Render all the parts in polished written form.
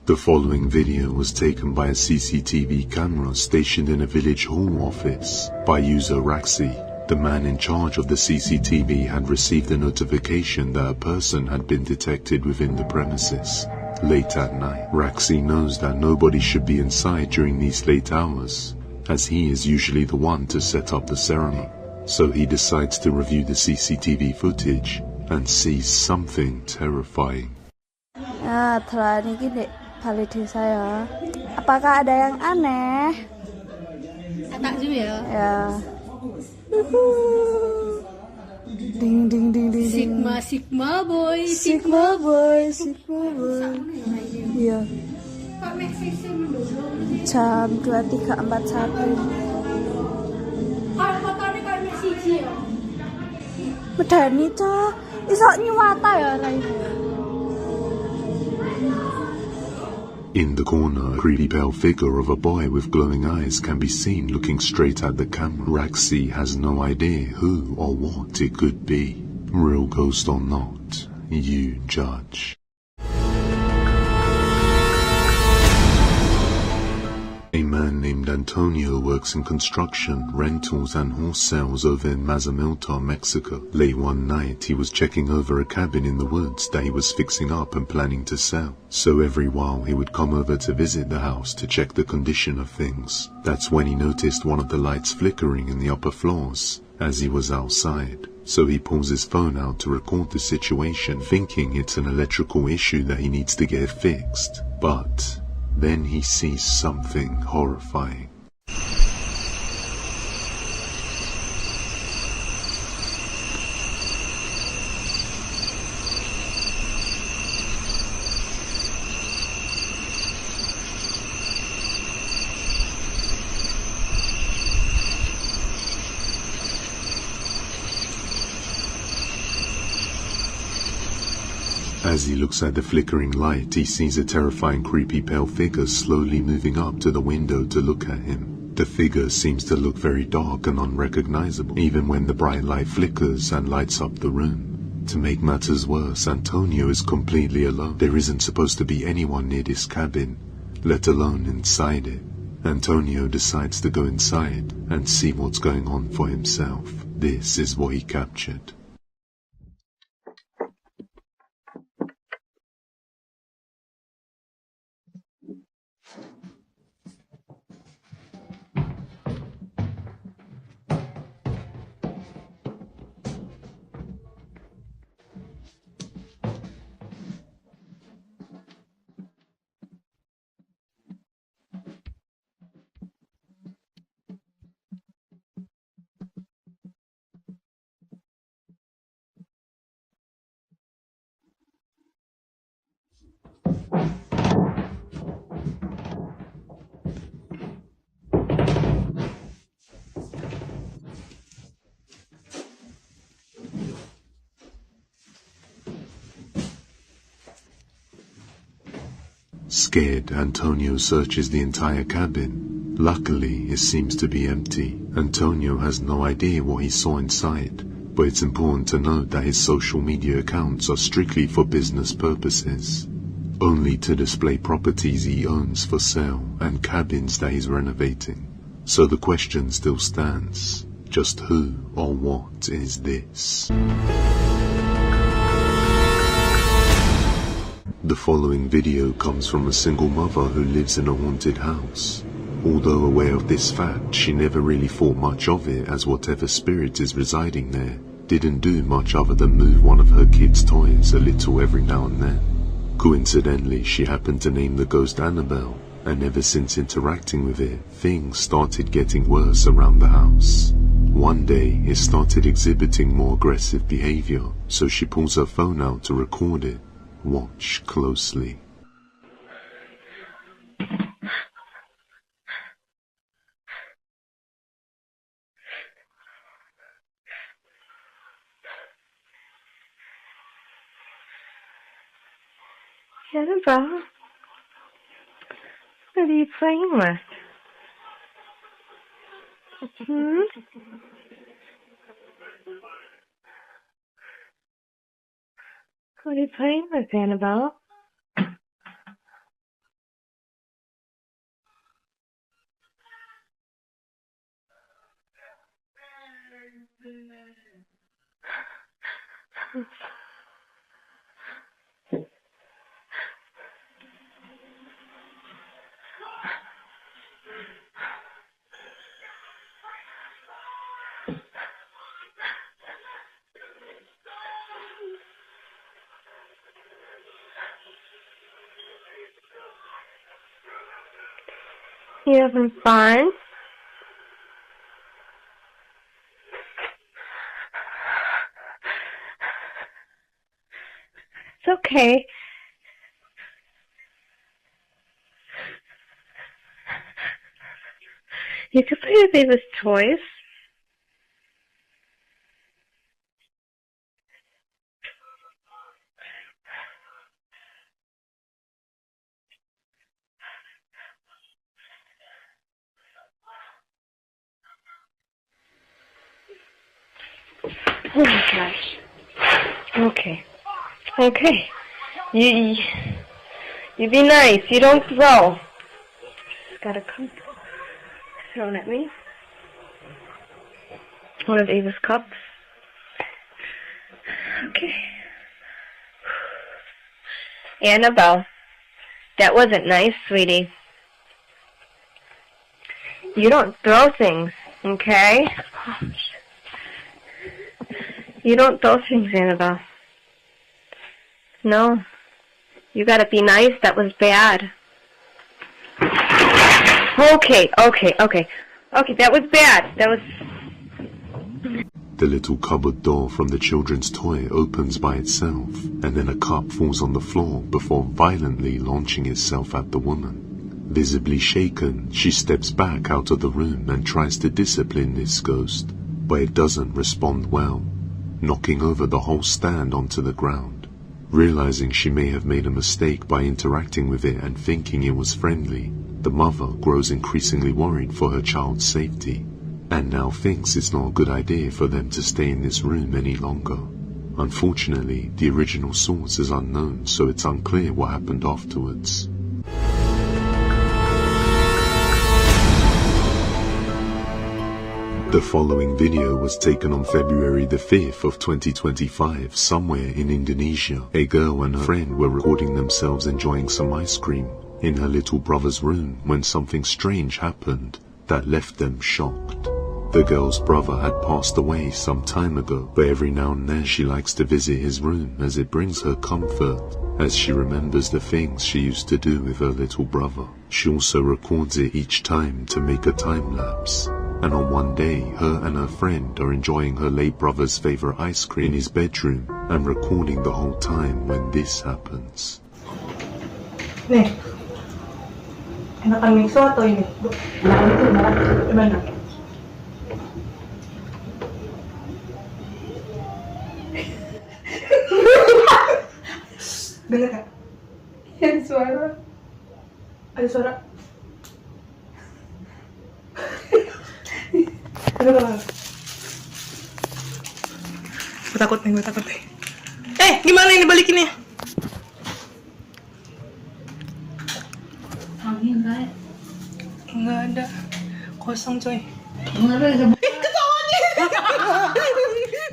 The following video was taken by a CCTV camera stationed in a village hall office by user Raxi. The man in charge of the CCTV had received a notification that a person had been detected within the premises. Late at night, Raxi knows that nobody should be inside during these late hours, as he is usually the one to set up the ceremony. So he decides to review the CCTV footage and sees something terrifying. Telah ini gini validasi saya. Apakah ada yang aneh? Takjub ya. Ya. Ding ding ding ding. Sigma boy. Iya. Jam 23.41. Medani cah, iso nyuwata ya rai. In the corner, a creepy pale figure of a boy with glowing eyes can be seen looking straight at the camera. Raxi has no idea who or what it could be. Real ghost or not, you judge. A man named Antonio works in construction, rentals and horse sales over in Mazamilta, Mexico. Late one night, he was checking over a cabin in the woods that he was fixing up and planning to sell. So every while, he would come over to visit the house to check the condition of things. That's when he noticed one of the lights flickering in the upper floors as he was outside. So he pulls his phone out to record the situation, thinking it's an electrical issue that he needs to get fixed. But then he sees something horrifying. As he looks at the flickering light, he sees a terrifying creepy pale figure slowly moving up to the window to look at him. The figure seems to look very dark and unrecognizable, even when the bright light flickers and lights up the room. To make matters worse, Antonio is completely alone. There isn't supposed to be anyone near this cabin, let alone inside it. Antonio decides to go inside and see what's going on for himself. This is what he captured. Scared, Antonio searches the entire cabin. Luckily, it seems to be empty. Antonio has no idea what he saw inside, but it's important to note that his social media accounts are strictly for business purposes, only to display properties he owns for sale and cabins that he's renovating. So the question still stands, just who or what is this? The following video comes from a single mother who lives in a haunted house. Although aware of this fact, she never really thought much of it, as whatever spirit is residing there didn't do much other than move one of her kids' toys a little every now and then. Coincidentally, she happened to name the ghost Annabelle, and ever since interacting with it, things started getting worse around the house. One day, it started exhibiting more aggressive behavior, so she pulls her phone out to record it. Watch closely. Annabelle, what are you playing with? What are you playing with, Annabelle? You having fun? It's okay. You could play with Ava's toys. Oh my gosh. Okay. Okay. You be nice. You don't throw. Just gotta come thrown at me. One of Ava's cups. Okay. Annabelle, that wasn't nice, sweetie. You don't throw things, okay? You don't throw things, Annabelle. No. You gotta be nice. That was bad. Okay, that was bad. That was... The little cupboard door from the children's toy opens by itself, and then a cup falls on the floor before violently launching itself at the woman. Visibly shaken, she steps back out of the room and tries to discipline this ghost, but it doesn't respond well, knocking over the whole stand onto the ground. Realizing she may have made a mistake by interacting with it and thinking it was friendly, the mother grows increasingly worried for her child's safety, and now thinks it's not a good idea for them to stay in this room any longer. Unfortunately, the original source is unknown, so it's unclear what happened afterwards. The following video was taken on February the 5th of 2025 somewhere in Indonesia. A girl and her friend were recording themselves enjoying some ice cream in her little brother's room when something strange happened that left them shocked. The girl's brother had passed away some time ago, but every now and then she likes to visit his room as it brings her comfort, as she remembers the things she used to do with her little brother. She also records it each time to make a time lapse. And on one day, her and her friend are enjoying her late brother's favorite ice cream in his bedroom and recording the whole time when this happens. Nih, enakan miso atau ini? Enakan itu, enakan gimana? Dengar gak? Ada suara. Ada suara. Gue takut nih. Gimana ini balikinnya? Angin kayak. Enggak ada. Kosong coy.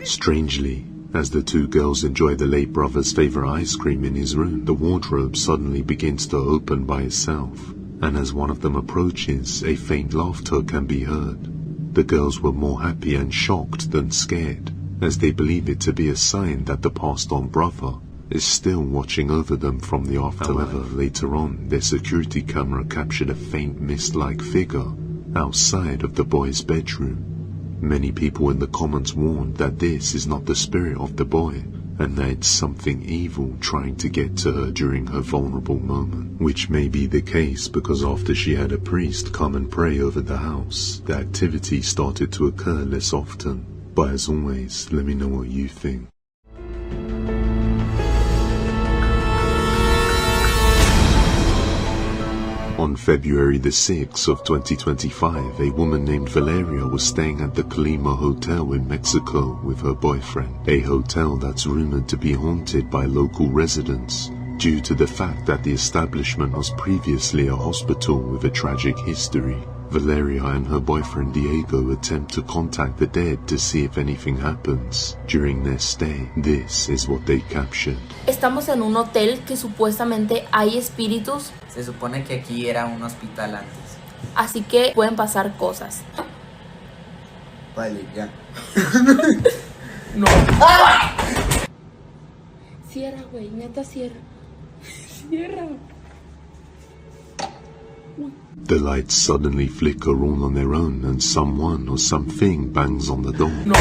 Strangely, as the two girls enjoy the late brother's favorite ice cream in his room, the wardrobe suddenly begins to open by itself, and as one of them approaches, a faint laughter can be heard. The girls were more happy and shocked than scared, as they believe it to be a sign that the passed-on brother is still watching over them from the afterlife. However, later on, their security camera captured a faint mist-like figure outside of the boy's bedroom. Many people in the comments warned that this is not the spirit of the boy, and that it's something evil trying to get to her during her vulnerable moment, which may be the case because after she had a priest come and pray over the house, the activity started to occur less often. But as always, let me know what you think. On February the 6th of 2025, a woman named Valeria was staying at the Colima Hotel in Mexico with her boyfriend, a hotel that's rumored to be haunted by local residents due to the fact that the establishment was previously a hospital with a tragic history. Valeria and her boyfriend Diego attempt to contact the dead to see if anything happens. During their stay, this is what they captured. Estamos en un hotel que supuestamente hay espíritus, Se supone que aquí era un hospital antes. así que pueden pasar cosas. Vale, ya. No. Cierra, güey, neta cierra. Cierra. The lights suddenly flicker all on their own and someone or something bangs on the door. No.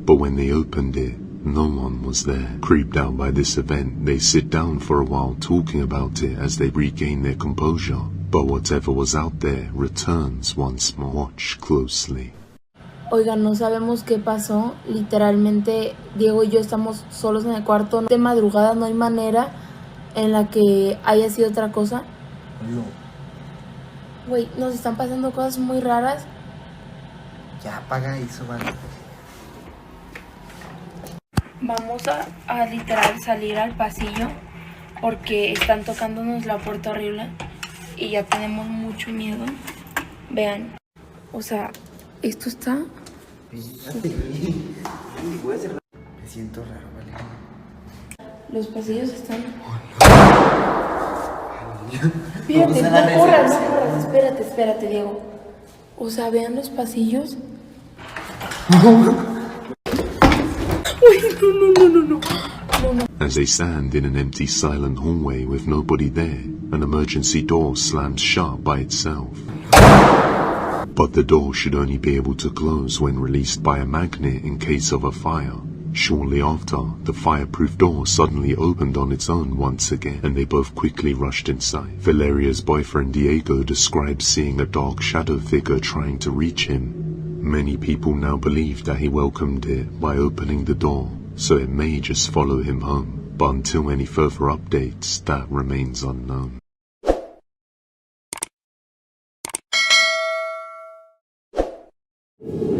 But when they opened it, no one was there. Creeped out by this event, they sit down for a while talking about it as they regain their composure. But whatever was out there returns once more. Watch closely. Oigan, no sabemos qué pasó. Literalmente, Diego y yo estamos solos en el cuarto. De madrugada no hay manera en la que haya sido otra cosa. No. Güey, nos están pasando cosas muy raras. Ya apaga eso, vale. Vamos a literal salir al pasillo porque están tocándonos la puerta horrible y ya tenemos mucho miedo. Vean, o sea, esto está... Me siento raro, vale. Los pasillos están... Espérate, no corras, espérate, Diego. O sea, vean los pasillos. No. As they stand in an empty, silent hallway with nobody there, an emergency door slams shut by itself. But the door should only be able to close when released by a magnet in case of a fire. Shortly after, the fireproof door suddenly opened on its own once again, and they both quickly rushed inside. Valeria's boyfriend Diego describes seeing a dark shadow figure trying to reach him. Many people now believe that he welcomed it by opening the door, so it may just follow him home. But until any further updates, that remains unknown. You